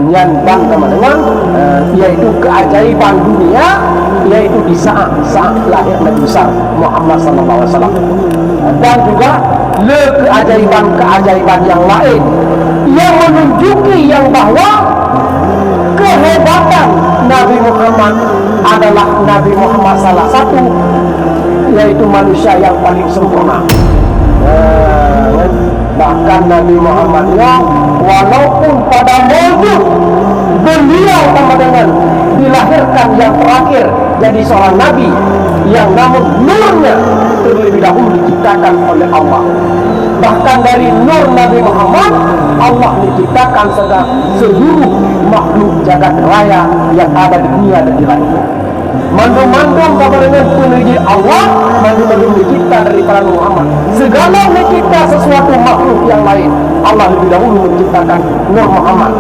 nyandang teman-teman, yaitu keajaiban dunia, yaitu di saat lahir Nabi besar Muhammad SAW. Dan juga keajaiban yang lain yang menunjuki yang bahwa kehebatan Nabi Muhammad adalah Nabi Muhammad salah satu, yaitu manusia yang paling sempurna. Bahkan Nabi Muhammadnya walaupun pada wujud beliau teman-teman dilahirkan yang terakhir jadi seorang nabi, yang namun nurnya terlebih dahulu diciptakan oleh Allah. Bahkan dari nur Nabi Muhammad Allah menciptakan seluruh makhluk jagat raya yang ada di dunia dan di langit. Mandum-mandum dengan penerji Allah, mandum-mandum dicipta dari para Muhammad. Segala mencipta sesuatu makhluk yang lain, Allah lebih dahulu menciptakan Nur Muhammad.